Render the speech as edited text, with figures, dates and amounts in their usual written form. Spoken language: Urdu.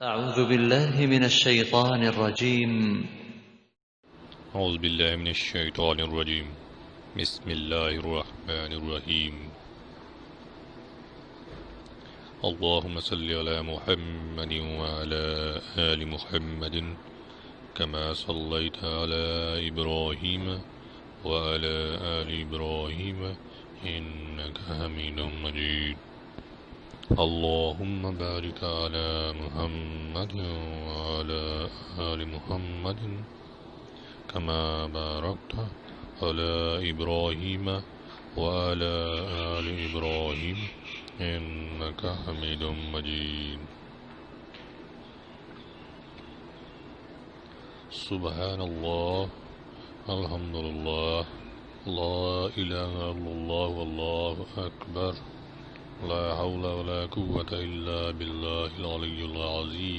أعوذ بالله من الشيطان الرجيم. أعوذ بالله من الشيطان الرجيم. بسم الله الرحمن الرحيم. اللهم صل على محمد وعلى آل محمد كما صليت على إبراهيم وعلى آل إبراهيم إنك حميد مجيد. اللهم بارك على محمد وعلى آل محمد كما باركت على إبراهيم وعلى آل إبراهيم إنك حميد مجيد. سبحان الله، الحمد لله، لا إله إلا الله والله أكبر، لا حول ولا قوة إلا بالله العلي العظيم.